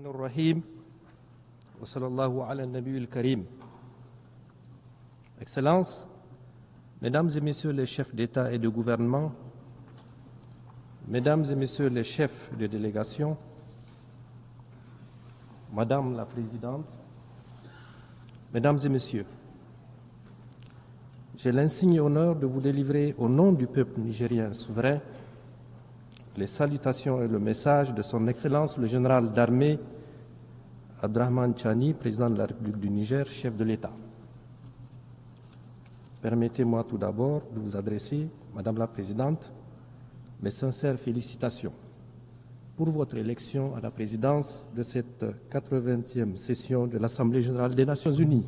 Rahim wa sallallahu ala nabiyil karim. Excellences, Mesdames et Messieurs les chefs d'État et de gouvernement, Mesdames et Messieurs les chefs de délégation, Madame la Présidente, Mesdames et Messieurs, j'ai l'insigne honneur de vous délivrer au nom du peuple nigérien souverain les salutations et le message de son Excellence le général d'armée Abdrahmane Chani, président de la République du Niger, chef de l'État. Permettez-moi tout d'abord de vous adresser, Madame la Présidente, mes sincères félicitations pour votre élection à la présidence de cette 80e session de l'Assemblée générale des Nations unies.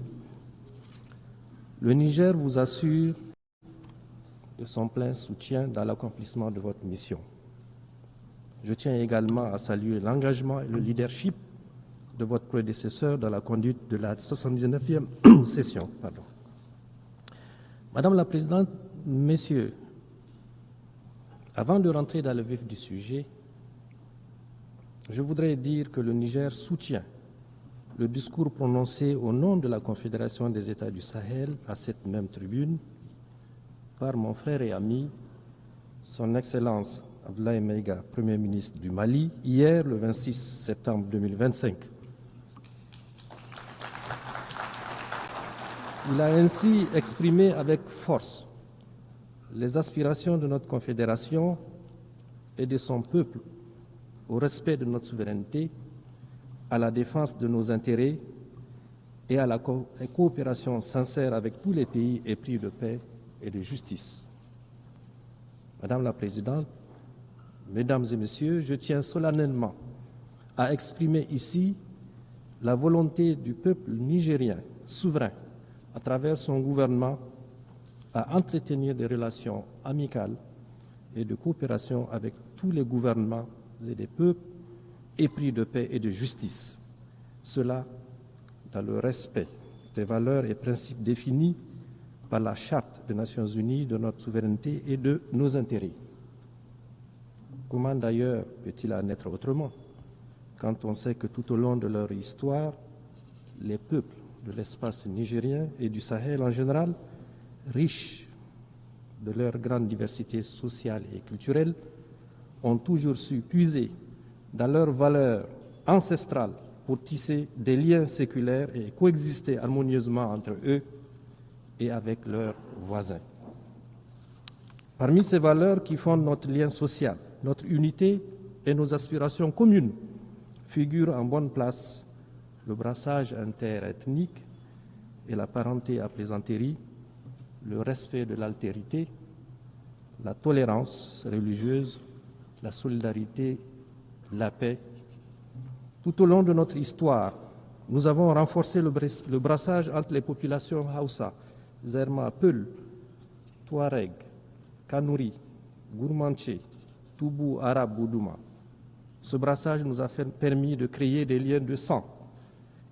Le Niger vous assure de son plein soutien dans l'accomplissement de votre mission. Je tiens également à saluer l'engagement et le leadership de votre prédécesseur dans la conduite de la 79e session. Madame la Présidente, Messieurs, avant de rentrer dans le vif du sujet, je voudrais dire que le Niger soutient le discours prononcé au nom de la Confédération des États du Sahel à cette même tribune par mon frère et ami, son Excellence Abdoulaye Maïga, Premier ministre du Mali, hier, le 26 septembre 2025. Il a ainsi exprimé avec force les aspirations de notre Confédération et de son peuple au respect de notre souveraineté, à la défense de nos intérêts et à la coopération sincère avec tous les pays épris de paix et de justice. Madame la Présidente, Mesdames et Messieurs, je tiens solennellement à exprimer ici la volonté du peuple nigérien souverain, à travers son gouvernement, à entretenir des relations amicales et de coopération avec tous les gouvernements et des peuples épris de paix et de justice. Cela dans le respect des valeurs et principes définis par la Charte des Nations Unies de notre souveraineté et de nos intérêts. Comment d'ailleurs peut-il en être autrement quand on sait que tout au long de leur histoire, les peuples de l'espace nigérien et du Sahel en général, riches de leur grande diversité sociale et culturelle, ont toujours su puiser dans leurs valeurs ancestrales pour tisser des liens séculaires et coexister harmonieusement entre eux et avec leurs voisins. Parmi ces valeurs qui fondent notre lien social, notre unité et nos aspirations communes figurent en bonne place le brassage interethnique et la parenté à plaisanterie, le respect de l'altérité, la tolérance religieuse, la solidarité, la paix. Tout au long de notre histoire, nous avons renforcé le brassage entre les populations Hausa, Zerma, Peul, Touareg, Kanouri, Gourmanché, Toubou, Arabe, Boudouma. Ce brassage nous a permis de créer des liens de sang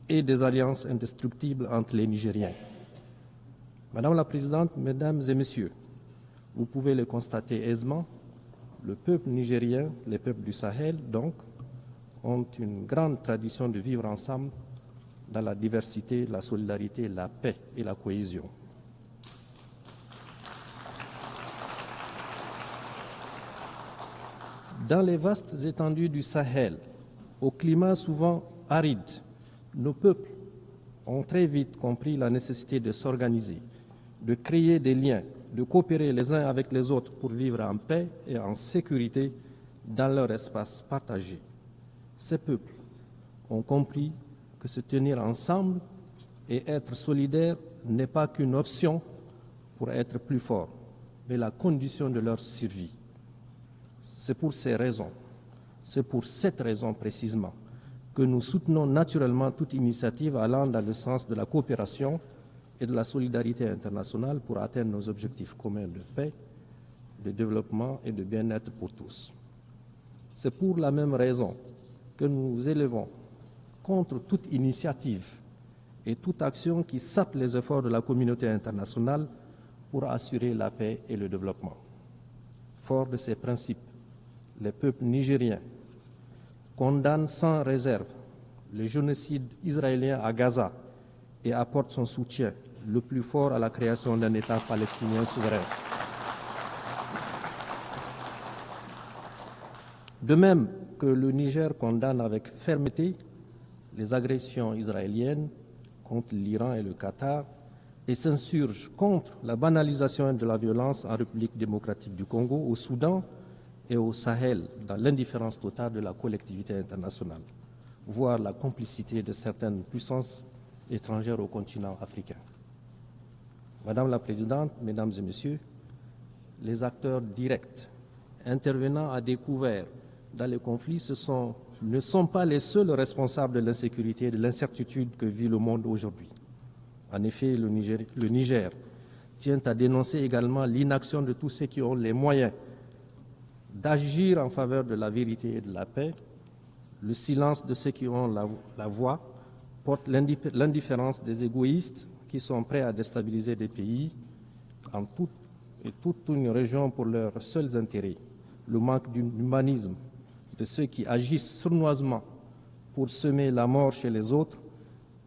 et des alliances indestructibles entre les Nigériens. Madame la Présidente, Mesdames et Messieurs, vous pouvez le constater aisément, le peuple nigérien, les peuples du Sahel, donc, ont une grande tradition de vivre ensemble dans la diversité, la solidarité, la paix et la cohésion. Dans les vastes étendues du Sahel, au climat souvent aride, nos peuples ont très vite compris la nécessité de s'organiser, de créer des liens, de coopérer les uns avec les autres pour vivre en paix et en sécurité dans leur espace partagé. Ces peuples ont compris que se tenir ensemble et être solidaires n'est pas qu'une option pour être plus fort, mais la condition de leur survie. C'est pour cette raison précisément, que nous soutenons naturellement toute initiative allant dans le sens de la coopération et de la solidarité internationale pour atteindre nos objectifs communs de paix, de développement et de bien-être pour tous. C'est pour la même raison que nous élevons contre toute initiative et toute action qui sape les efforts de la communauté internationale pour assurer la paix et le développement. Fort de ces principes, les peuples nigériens condamnent sans réserve le génocide israélien à Gaza et apporte son soutien le plus fort à la création d'un État palestinien souverain. De même que le Niger condamne avec fermeté les agressions israéliennes contre l'Iran et le Qatar et s'insurge contre la banalisation de la violence en République démocratique du Congo, au Soudan et au Sahel, dans l'indifférence totale de la collectivité internationale, voire la complicité de certaines puissances étrangères au continent africain. Madame la Présidente, Mesdames et Messieurs, les acteurs directs intervenant à découvert dans les conflits ne sont pas les seuls responsables de l'insécurité et de l'incertitude que vit le monde aujourd'hui. En effet, le Niger tient à dénoncer également l'inaction de tous ceux qui ont les moyens d'agir en faveur de la vérité et de la paix. Le silence de ceux qui ont la voix porte l'indifférence des égoïstes qui sont prêts à déstabiliser des pays en toute une région pour leurs seuls intérêts. Le manque d'humanisme de ceux qui agissent sournoisement pour semer la mort chez les autres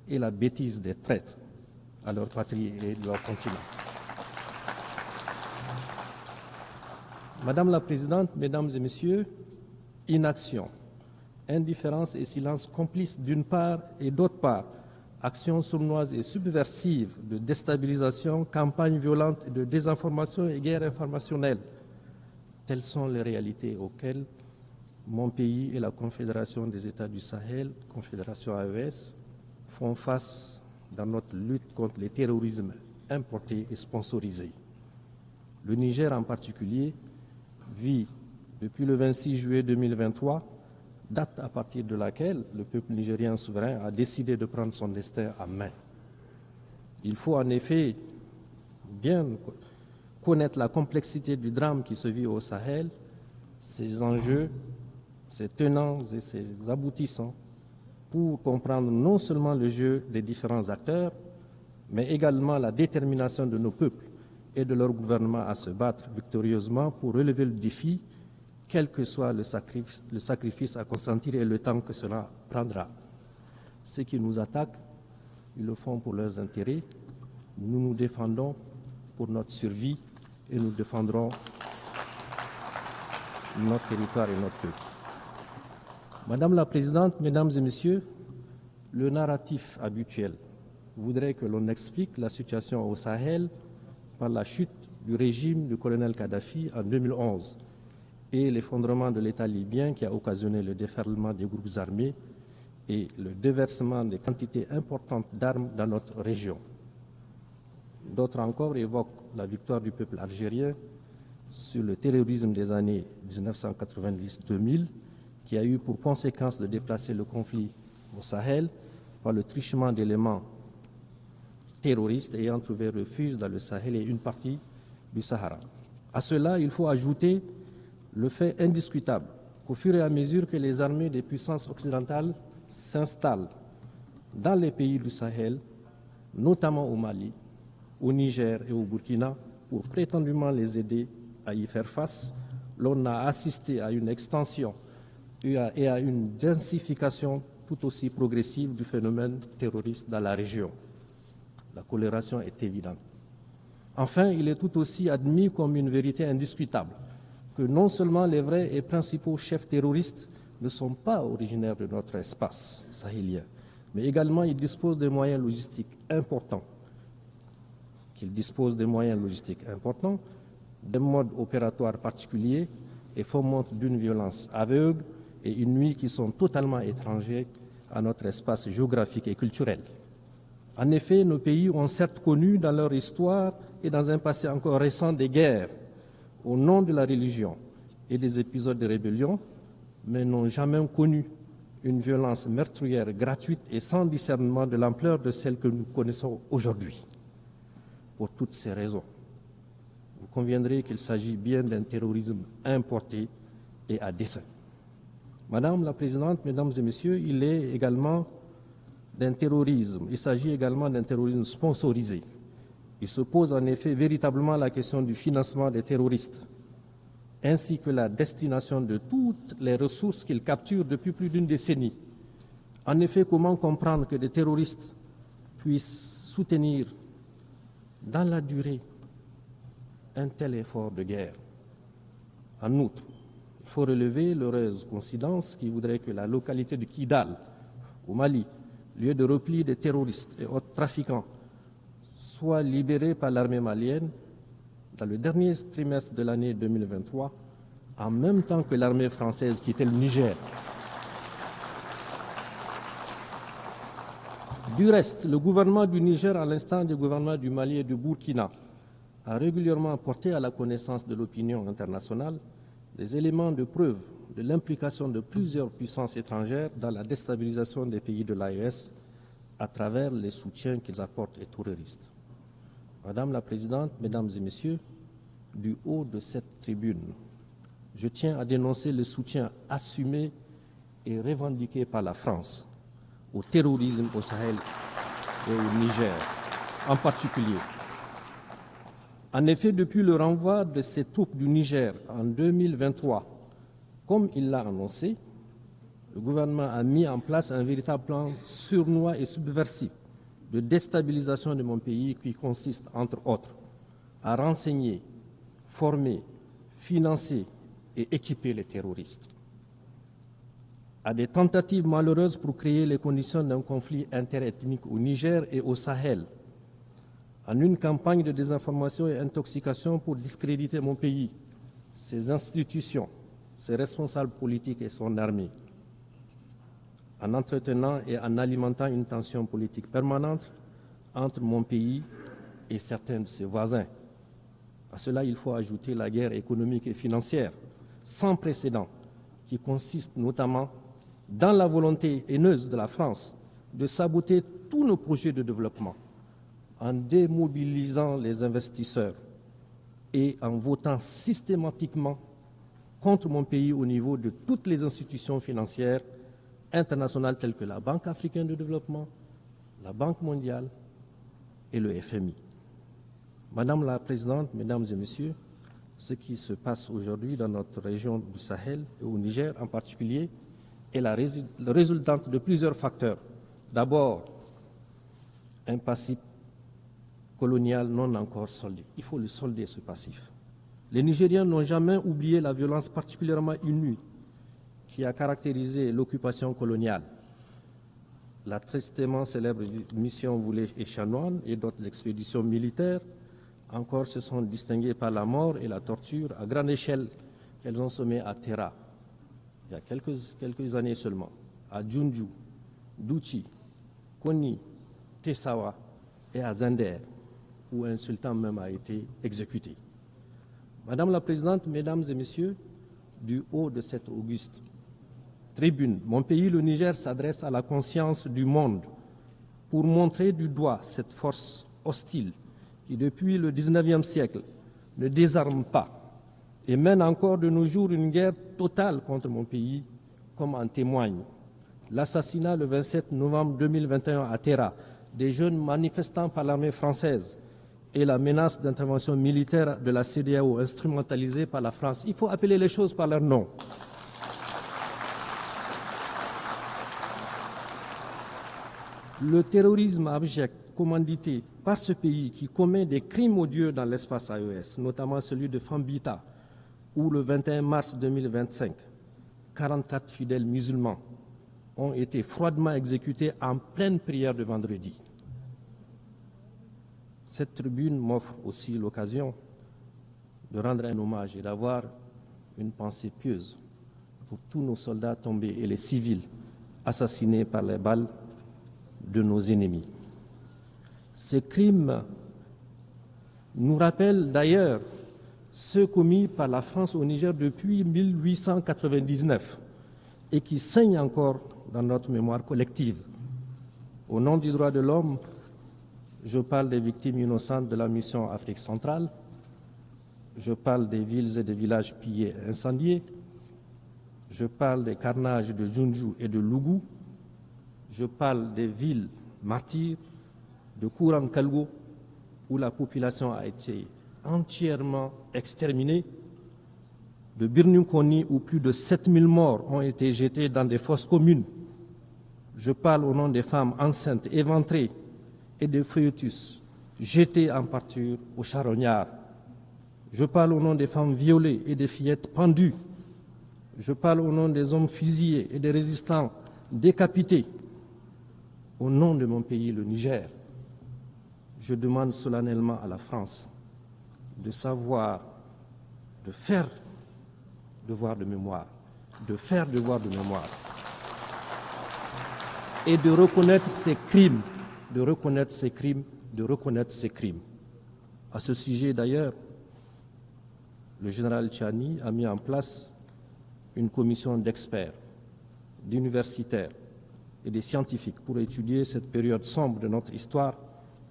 et la bêtise des traîtres à leur patrie et leur continent. Madame la Présidente, Mesdames et Messieurs, inaction, indifférence et silence complices d'une part et d'autre part, actions sournoises et subversives de déstabilisation, campagnes violentes de désinformation et guerre informationnelle. Telles sont les réalités auxquelles mon pays et la Confédération des États du Sahel, Confédération AES, font face dans notre lutte contre les terrorismes importés et sponsorisés. Le Niger en particulier vit depuis le 26 juillet 2023, date à partir de laquelle le peuple nigérien souverain a décidé de prendre son destin en main. Il faut en effet bien connaître la complexité du drame qui se vit au Sahel, ses enjeux, ses tenants et ses aboutissants, pour comprendre non seulement le jeu des différents acteurs, mais également la détermination de nos peuples et de leur gouvernement à se battre victorieusement pour relever le défi, quel que soit le sacrifice à consentir et le temps que cela prendra. Ceux qui nous attaquent, ils le font pour leurs intérêts. Nous nous défendons pour notre survie et nous défendrons notre territoire et notre peuple. Madame la Présidente, Mesdames et Messieurs, le narratif habituel voudrait que l'on explique la situation au Sahel par la chute du régime du colonel Kadhafi en 2011 et l'effondrement de l'État libyen qui a occasionné le déferlement des groupes armés et le déversement de quantités importantes d'armes dans notre région. D'autres encore évoquent la victoire du peuple algérien sur le terrorisme des années 1990-2000 qui a eu pour conséquence de déplacer le conflit au Sahel par le truchement d'éléments terroristes ayant trouvé refuge dans le Sahel et une partie du Sahara. À cela, il faut ajouter le fait indiscutable qu'au fur et à mesure que les armées des puissances occidentales s'installent dans les pays du Sahel, notamment au Mali, au Niger et au Burkina, pour prétendument les aider à y faire face, l'on a assisté à une extension et à une densification tout aussi progressive du phénomène terroriste dans la région. La corrélation est évidente. Enfin, il est tout aussi admis comme une vérité indiscutable que non seulement les vrais et principaux chefs terroristes ne sont pas originaires de notre espace sahélien, mais également ils disposent des moyens logistiques importants, des modes opératoires particuliers et fomentent d'une violence aveugle et une nuit qui sont totalement étrangers à notre espace géographique et culturel. En effet, nos pays ont certes connu dans leur histoire et dans un passé encore récent des guerres au nom de la religion et des épisodes de rébellion, mais n'ont jamais connu une violence meurtrière gratuite et sans discernement de l'ampleur de celle que nous connaissons aujourd'hui. Pour toutes ces raisons, vous conviendrez qu'il s'agit bien d'un terrorisme importé et à dessein. Madame la Présidente, Mesdames et Messieurs, il s'agit également d'un terrorisme sponsorisé. Il se pose en effet véritablement la question du financement des terroristes, ainsi que la destination de toutes les ressources qu'ils capturent depuis plus d'une décennie, En effet, comment comprendre que des terroristes puissent soutenir dans la durée un tel effort de guerre? En outre, il faut relever l'heureuse coïncidence qui voudrait que la localité de Kidal, au Mali, lieu de repli des terroristes et autres trafiquants, soit libérée par l'armée malienne dans le dernier trimestre de l'année 2023, en même temps que l'armée française quittait le Niger. Du reste, le gouvernement du Niger, à l'instar du gouvernement du Mali et du Burkina, a régulièrement porté à la connaissance de l'opinion internationale des éléments de preuve de l'implication de plusieurs puissances étrangères dans la déstabilisation des pays de l'AES à travers les soutiens qu'ils apportent aux terroristes. Madame la Présidente, Mesdames et Messieurs, du haut de cette tribune, je tiens à dénoncer le soutien assumé et revendiqué par la France au terrorisme au Sahel et au Niger en particulier. En effet, depuis le renvoi de ces troupes du Niger en 2023, comme il l'a annoncé, le gouvernement a mis en place un véritable plan sournois et subversif de déstabilisation de mon pays qui consiste, entre autres, à renseigner, former, financer et équiper les terroristes, à des tentatives malheureuses pour créer les conditions d'un conflit interethnique au Niger et au Sahel, en une campagne de désinformation et intoxication pour discréditer mon pays, ses institutions, ses responsables politiques et son armée, en entretenant et en alimentant une tension politique permanente entre mon pays et certains de ses voisins. À cela, il faut ajouter la guerre économique et financière sans précédent qui consiste notamment dans la volonté haineuse de la France de saboter tous nos projets de développement en démobilisant les investisseurs et en votant systématiquement contre mon pays au niveau de toutes les institutions financières internationales telles que la Banque africaine de développement, la Banque mondiale et le FMI. Madame la Présidente, Mesdames et Messieurs, ce qui se passe aujourd'hui dans notre région du Sahel et au Niger en particulier est la résultante de plusieurs facteurs. D'abord, un passif colonial non encore soldé. Il faut le solder, ce passif. Les Nigériens n'ont jamais oublié la violence particulièrement inouïe qui a caractérisé l'occupation coloniale. La tristement célèbre mission Voulet et Chanoine et d'autres expéditions militaires encore se sont distinguées par la mort et la torture à grande échelle qu'elles ont semées à Terra, il y a quelques années seulement, à Djoundjou, Douchi, Koni, Tessawa et à Zender, où un sultan même a été exécuté. Madame la Présidente, Mesdames et Messieurs, du haut de cette auguste tribune, mon pays, le Niger, s'adresse à la conscience du monde pour montrer du doigt cette force hostile qui, depuis le XIXe siècle, ne désarme pas et mène encore de nos jours une guerre totale contre mon pays, comme en témoigne l'assassinat le 27 novembre 2021 à Terra des jeunes manifestants par l'armée française et la menace d'intervention militaire de la CEDEAO instrumentalisée par la France. Il faut appeler les choses par leur nom. Le terrorisme abject commandité par ce pays qui commet des crimes odieux dans l'espace AES, notamment celui de Fambita, où le 21 mars 2025, 44 fidèles musulmans ont été froidement exécutés en pleine prière de vendredi. Cette tribune m'offre aussi l'occasion de rendre un hommage et d'avoir une pensée pieuse pour tous nos soldats tombés et les civils assassinés par les balles de nos ennemis. Ces crimes nous rappellent d'ailleurs ceux commis par la France au Niger depuis 1899 et qui saignent encore dans notre mémoire collective. Au nom du droit de l'homme, je parle des victimes innocentes de la mission Afrique centrale, je parle des villes et des villages pillés et incendiés, je parle des carnages de Djoundjou et de Lougou, je parle des villes martyrs de Kouran-Kalgo où la population a été entièrement exterminée, de Birnukoni où plus de 7000 morts ont été jetés dans des fosses communes, Je parle au nom des femmes enceintes, éventrées et des fœtus jetés en pâture aux charognards. Je parle au nom des femmes violées et des fillettes pendues. Je parle au nom des hommes fusillés et des résistants décapités. Au nom de mon pays, le Niger, je demande solennellement à la France de savoir, de faire devoir de mémoire, et de reconnaître ses crimes, À ce sujet, d'ailleurs, le général Tchani a mis en place une commission d'experts, d'universitaires et de scientifiques pour étudier cette période sombre de notre histoire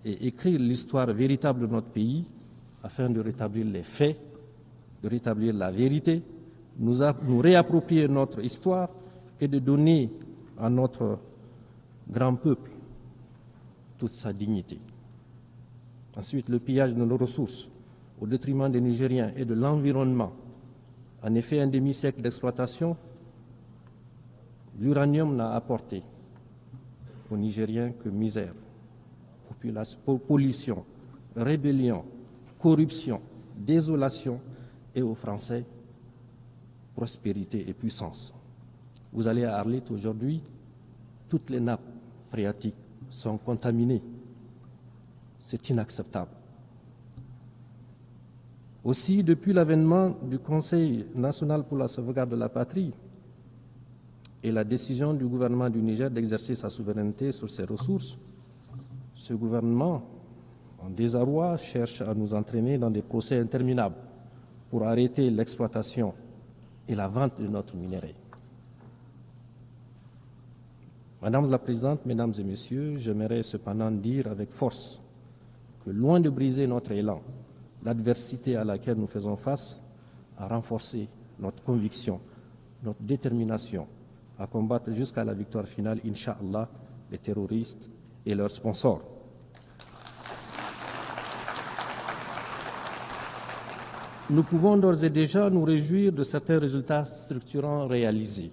et écrire l'histoire véritable de notre pays afin de rétablir les faits, de rétablir la vérité, nous réapproprier notre histoire et de donner à notre grand peuple toute sa dignité. Ensuite, le pillage de nos ressources au détriment des Nigériens et de l'environnement. En effet, un demi-siècle d'exploitation, l'uranium n'a apporté aux Nigériens que misère, pollution, rébellion, corruption, désolation et aux Français, prospérité et puissance. Vous allez à Arlit aujourd'hui, toutes les nappes phréatiques sont contaminées. C'est inacceptable. Aussi, depuis l'avènement du Conseil national pour la sauvegarde de la patrie et la décision du gouvernement du Niger d'exercer sa souveraineté sur ses ressources, ce gouvernement, en désarroi, cherche à nous entraîner dans des procès interminables pour arrêter l'exploitation et la vente de notre minerai. Madame la Présidente, Mesdames et Messieurs, j'aimerais cependant dire avec force que loin de briser notre élan, l'adversité à laquelle nous faisons face a renforcé notre conviction, notre détermination à combattre jusqu'à la victoire finale, Inch'Allah, les terroristes et leurs sponsors. Nous pouvons d'ores et déjà nous réjouir de certains résultats structurants réalisés.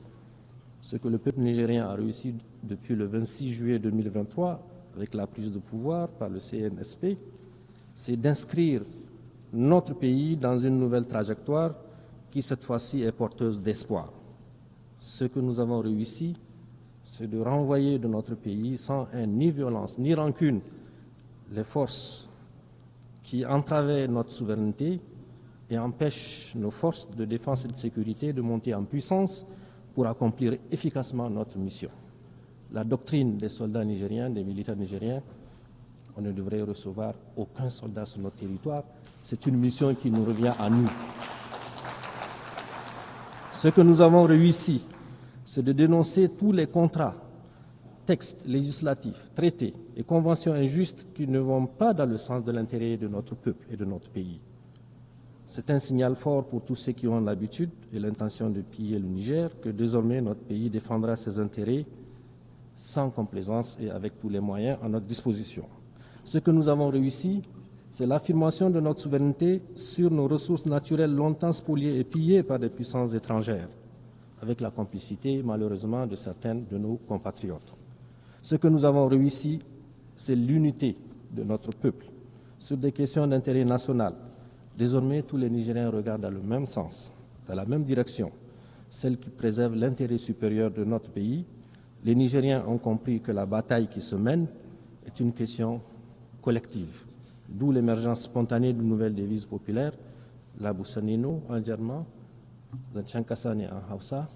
Ce que le peuple nigérien a réussi depuis le 26 juillet 2023, avec la prise de pouvoir par le CNSP, c'est d'inscrire notre pays dans une nouvelle trajectoire qui, cette fois-ci, est porteuse d'espoir. Ce que nous avons réussi, c'est de renvoyer de notre pays, sans haine, ni violence, ni rancune, les forces qui entravaient notre souveraineté et empêchent nos forces de défense et de sécurité de monter en puissance pour accomplir efficacement notre mission. La doctrine des soldats nigériens, des militaires nigériens, on ne devrait recevoir aucun soldat sur notre territoire. C'est une mission qui nous revient à nous. Ce que nous avons réussi, c'est de dénoncer tous les contrats, textes législatifs, traités et conventions injustes qui ne vont pas dans le sens de l'intérêt de notre peuple et de notre pays. C'est un signal fort pour tous ceux qui ont l'habitude et l'intention de piller le Niger que désormais notre pays défendra ses intérêts sans complaisance et avec tous les moyens à notre disposition. Ce que nous avons réussi, c'est l'affirmation de notre souveraineté sur nos ressources naturelles longtemps spoliées et pillées par des puissances étrangères, avec la complicité, malheureusement, de certains de nos compatriotes. Ce que nous avons réussi, c'est l'unité de notre peuple sur des questions d'intérêt national. Désormais, tous les Nigériens regardent dans le même sens, dans la même direction, celle qui préserve l'intérêt supérieur de notre pays. Les Nigériens ont compris que la bataille qui se mène est une question collective, d'où l'émergence spontanée de nouvelles devises populaires, la Boussanino en germain, Zanchankasane en Hausa,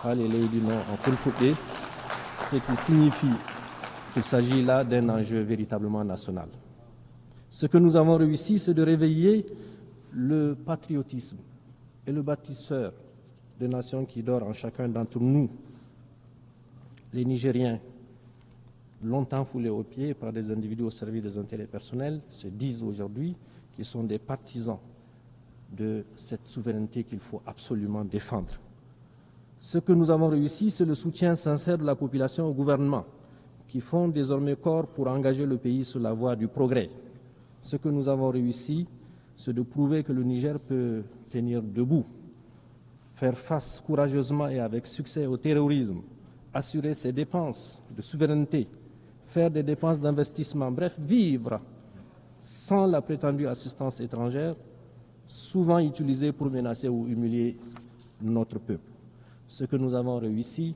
Haleleidino en Fulfouté, ce qui signifie qu'il s'agit là d'un enjeu véritablement national. Ce que nous avons réussi, c'est de réveiller le patriotisme et le bâtisseur des nations qui dort en chacun d'entre nous. Les Nigériens, longtemps foulés aux pieds par des individus au service des intérêts personnels, se disent aujourd'hui qu'ils sont des partisans de cette souveraineté qu'il faut absolument défendre. Ce que nous avons réussi, c'est le soutien sincère de la population au gouvernement, qui font désormais corps pour engager le pays sur la voie du progrès. Ce que nous avons réussi, c'est de prouver que le Niger peut tenir debout, faire face courageusement et avec succès au terrorisme, assurer ses dépenses de souveraineté, faire des dépenses d'investissement, bref, vivre sans la prétendue assistance étrangère, souvent utilisée pour menacer ou humilier notre peuple. Ce que nous avons réussi,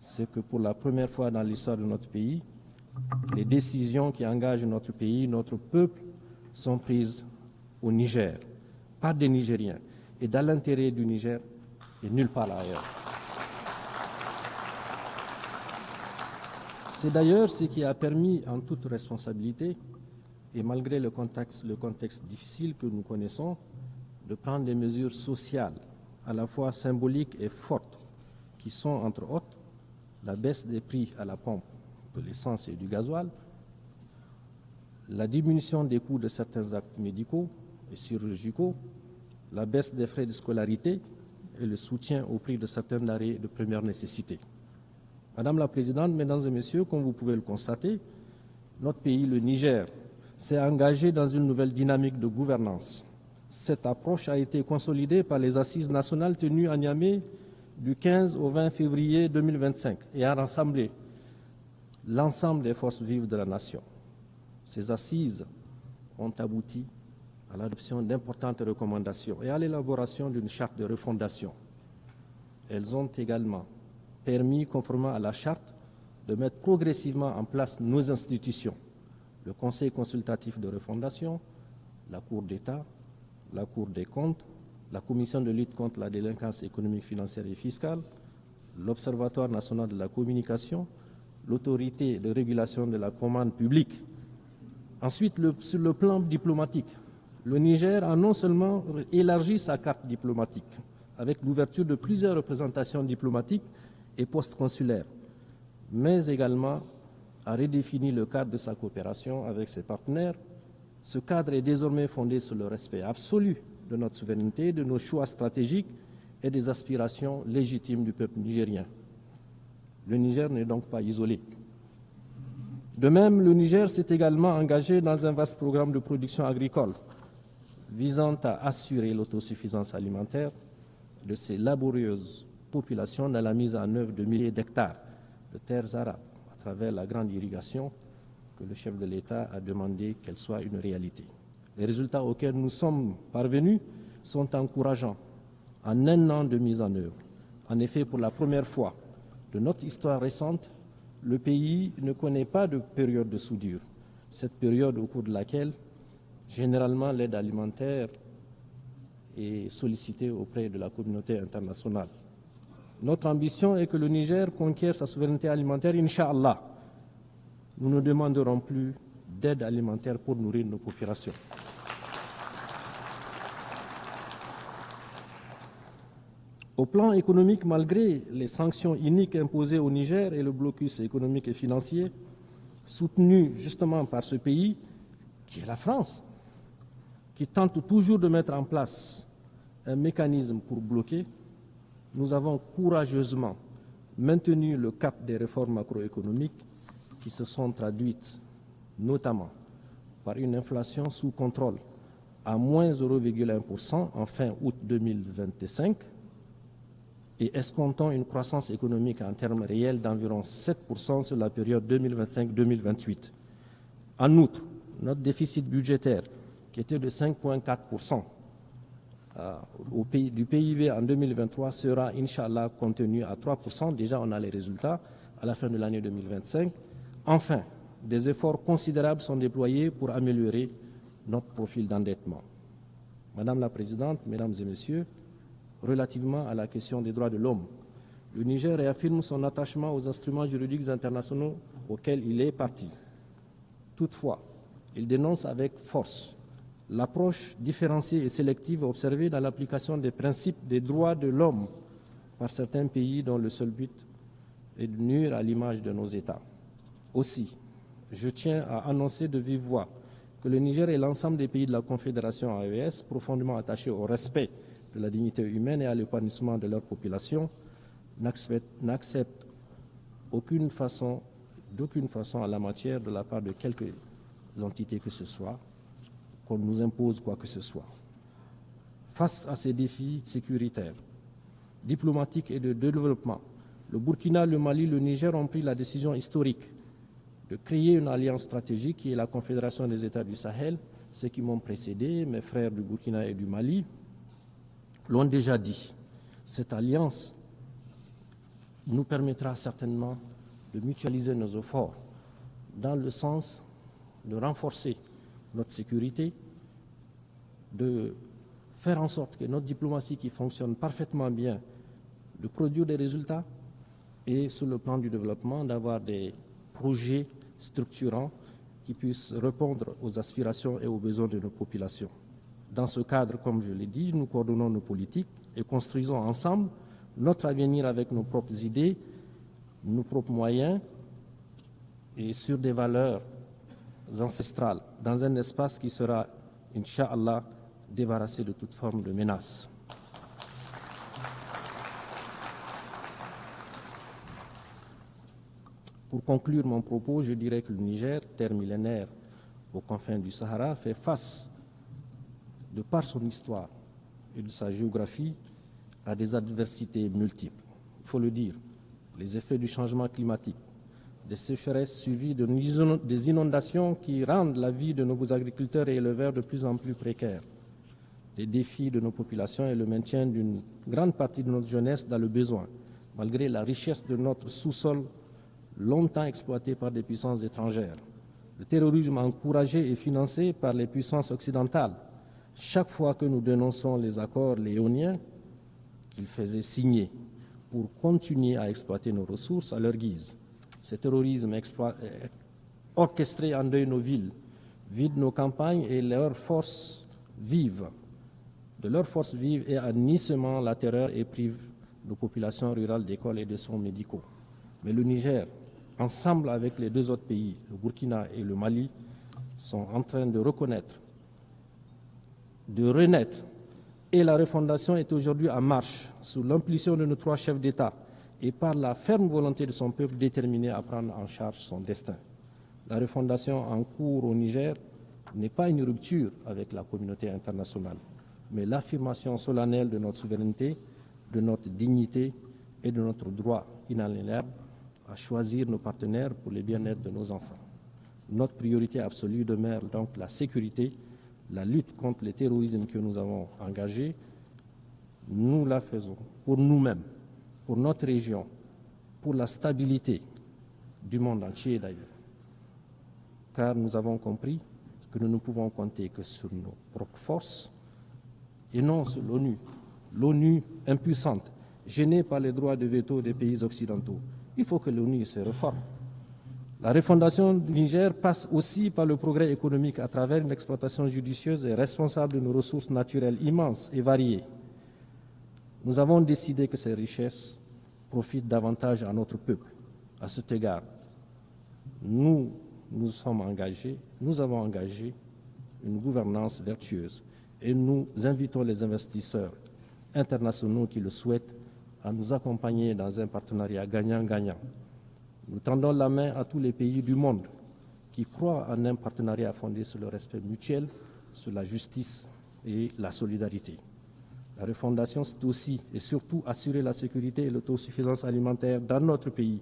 c'est que pour la première fois dans l'histoire de notre pays, les décisions qui engagent notre pays, notre peuple, sont prises au Niger, par des Nigériens, et dans l'intérêt du Niger et nulle part ailleurs. C'est d'ailleurs ce qui a permis, en toute responsabilité, et malgré le contexte difficile que nous connaissons, de prendre des mesures sociales à la fois symboliques et fortes, qui sont, entre autres, la baisse des prix à la pompe de l'essence et du gasoil, la diminution des coûts de certains actes médicaux et chirurgicaux, la baisse des frais de scolarité et le soutien au prix de certains denrées de première nécessité. Madame la Présidente, Mesdames et Messieurs, comme vous pouvez le constater, notre pays, le Niger, s'est engagé dans une nouvelle dynamique de gouvernance. Cette approche a été consolidée par les assises nationales tenues à Niamey du 15 au 20 février 2025 et a rassemblé l'ensemble des forces vives de la nation. Ces assises ont abouti à l'adoption d'importantes recommandations et à l'élaboration d'une charte de refondation. Elles ont également permis, conformément à la charte, de mettre progressivement en place nos institutions, le Conseil consultatif de refondation, la Cour d'État, la Cour des comptes, la Commission de lutte contre la délinquance économique, financière et fiscale, l'Observatoire national de la communication, l'Autorité de régulation de la commande publique. Ensuite, sur le plan diplomatique, le Niger a non seulement élargi sa carte diplomatique avec l'ouverture de plusieurs représentations diplomatiques et postes consulaires, mais également a redéfini le cadre de sa coopération avec ses partenaires. Ce cadre est désormais fondé sur le respect absolu de notre souveraineté, de nos choix stratégiques et des aspirations légitimes du peuple nigérien. Le Niger n'est donc pas isolé. De même, le Niger s'est également engagé dans un vaste programme de production agricole visant à assurer l'autosuffisance alimentaire de ses laborieuses populations dans la mise en œuvre de milliers d'hectares de terres arables à travers la grande irrigation que le chef de l'État a demandé qu'elle soit une réalité. Les résultats auxquels nous sommes parvenus sont encourageants en un an de mise en œuvre. En effet, pour la première fois de notre histoire récente, le pays ne connaît pas de période de soudure. Cette période au cours de laquelle, généralement, l'aide alimentaire est sollicitée auprès de la communauté internationale. Notre ambition est que le Niger conquiert sa souveraineté alimentaire, Inch'Allah. Nous ne demanderons plus d'aide alimentaire pour nourrir nos populations. Au plan économique, malgré les sanctions iniques imposées au Niger et le blocus économique et financier, soutenu justement par ce pays, qui est la France, qui tente toujours de mettre en place un mécanisme pour bloquer, nous avons courageusement maintenu le cap des réformes macroéconomiques qui se sont traduites notamment par une inflation sous contrôle à moins 0,1% en fin août 2025 et escomptant une croissance économique en termes réels d'environ 7% sur la période 2025-2028. En outre, notre déficit budgétaire, qui était de 5,4% du PIB en 2023, sera, Inch'Allah, contenu à 3%. Déjà, on a les résultats à la fin de l'année 2025. Enfin, des efforts considérables sont déployés pour améliorer notre profil d'endettement. Madame la Présidente, Mesdames et Messieurs, relativement à la question des droits de l'homme, le Niger réaffirme son attachement aux instruments juridiques internationaux auxquels il est partie. Toutefois, il dénonce avec force l'approche différenciée et sélective observée dans l'application des principes des droits de l'homme par certains pays dont le seul but est de nuire à l'image de nos États. Aussi, je tiens à annoncer de vive voix que le Niger et l'ensemble des pays de la Confédération AES, profondément attachés au respect de la dignité humaine et à l'épanouissement de leur population, n'acceptent d'aucune façon en la matière de la part de quelques entités que ce soit, qu'on nous impose quoi que ce soit. Face à ces défis sécuritaires, diplomatiques et de développement, Le Burkina, le Mali, le Niger ont pris la décision historique de créer une alliance stratégique qui est la Confédération des États du Sahel. Ceux qui m'ont précédé, mes frères du Burkina et du Mali, l'ont déjà dit. Cette alliance nous permettra certainement de mutualiser nos efforts dans le sens de renforcer notre sécurité, de faire en sorte que notre diplomatie qui fonctionne parfaitement bien, de produire des résultats et sur le plan du développement, d'avoir des projets structurants qui puissent répondre aux aspirations et aux besoins de nos populations. Dans ce cadre, comme je l'ai dit, nous coordonnons nos politiques et construisons ensemble notre avenir avec nos propres idées, nos propres moyens et sur des valeurs ancestrales, dans un espace qui sera, Inch'Allah, débarrassé de toute forme de menace. Pour conclure mon propos, je dirais que le Niger, terre millénaire aux confins du Sahara, fait face, de par son histoire et de sa géographie, à des adversités multiples. Il faut le dire, les effets du changement climatique, des sécheresses suivies des inondations qui rendent la vie de nos agriculteurs et éleveurs de plus en plus précaire, les défis de nos populations et le maintien d'une grande partie de notre jeunesse dans le besoin, malgré la richesse de notre sous-sol longtemps exploité par des puissances étrangères. Le terrorisme encouragé et financé par les puissances occidentales. Chaque fois que nous dénonçons les accords léoniens qu'ils faisaient signer pour continuer à exploiter nos ressources à leur guise. Ce terrorisme orchestré endeuille nos villes, vide nos campagnes et leurs forces vives. De leurs forces vives et en la terreur et prive nos populations rurales d'écoles et de soins médicaux. Mais le Niger, ensemble avec les deux autres pays, le Burkina et le Mali, sont en train de reconnaître, de renaître. Et la refondation est aujourd'hui en marche, sous l'impulsion de nos trois chefs d'État et par la ferme volonté de son peuple déterminé à prendre en charge son destin. La refondation en cours au Niger n'est pas une rupture avec la communauté internationale, mais l'affirmation solennelle de notre souveraineté, de notre dignité et de notre droit inaliénable à choisir nos partenaires pour le bien-être de nos enfants. Notre priorité absolue demeure donc la sécurité, la lutte contre le terrorisme que nous avons engagé. Nous la faisons pour nous-mêmes, pour notre région, pour la stabilité du monde entier d'ailleurs. Car nous avons compris que nous ne pouvons compter que sur nos propres forces et non sur l'ONU. L'ONU impuissante, gênée par les droits de veto des pays occidentaux. Il faut que l'ONU se réforme. La refondation du Niger passe aussi par le progrès économique à travers une exploitation judicieuse et responsable de nos ressources naturelles immenses et variées. Nous avons décidé que ces richesses profitent davantage à notre peuple. À cet égard, nous avons engagé une gouvernance vertueuse et nous invitons les investisseurs internationaux qui le souhaitent à nous accompagner dans un partenariat gagnant-gagnant. Nous tendons la main à tous les pays du monde qui croient en un partenariat fondé sur le respect mutuel, sur la justice et la solidarité. La refondation, c'est aussi et surtout assurer la sécurité et l'autosuffisance alimentaire dans notre pays.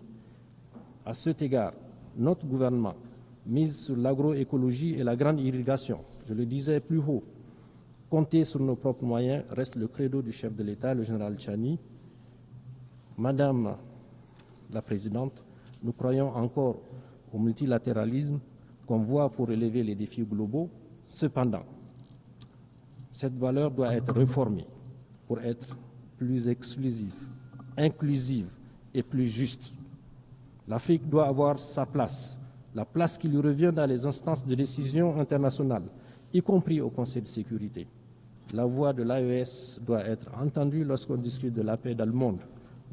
À cet égard, notre gouvernement mise sur l'agroécologie et la grande irrigation. Je le disais plus haut, compter sur nos propres moyens reste le credo du chef de l'État, le général Tchani. Madame la Présidente, nous croyons encore au multilatéralisme qu'on voit pour relever les défis globaux. Cependant, cette valeur doit être réformée pour être plus exclusive, inclusive et plus juste. L'Afrique doit avoir sa place, la place qui lui revient dans les instances de décision internationales, y compris au Conseil de sécurité. La voix de l'AES doit être entendue lorsqu'on discute de la paix dans le monde.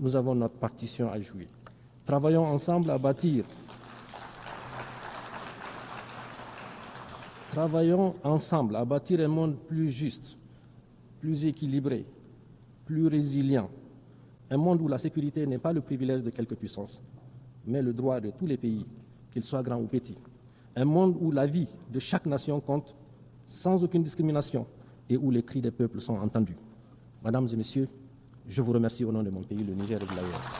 Nous avons notre partition à jouer. Travaillons ensemble à bâtir. Travaillons ensemble à bâtir un monde plus juste, plus équilibré, plus résilient. Un monde où la sécurité n'est pas le privilège de quelques puissances, mais le droit de tous les pays, qu'ils soient grands ou petits. Un monde où la vie de chaque nation compte sans aucune discrimination et où les cris des peuples sont entendus. Mesdames et messieurs, je vous remercie au nom de mon pays, le Niger et de l'AES.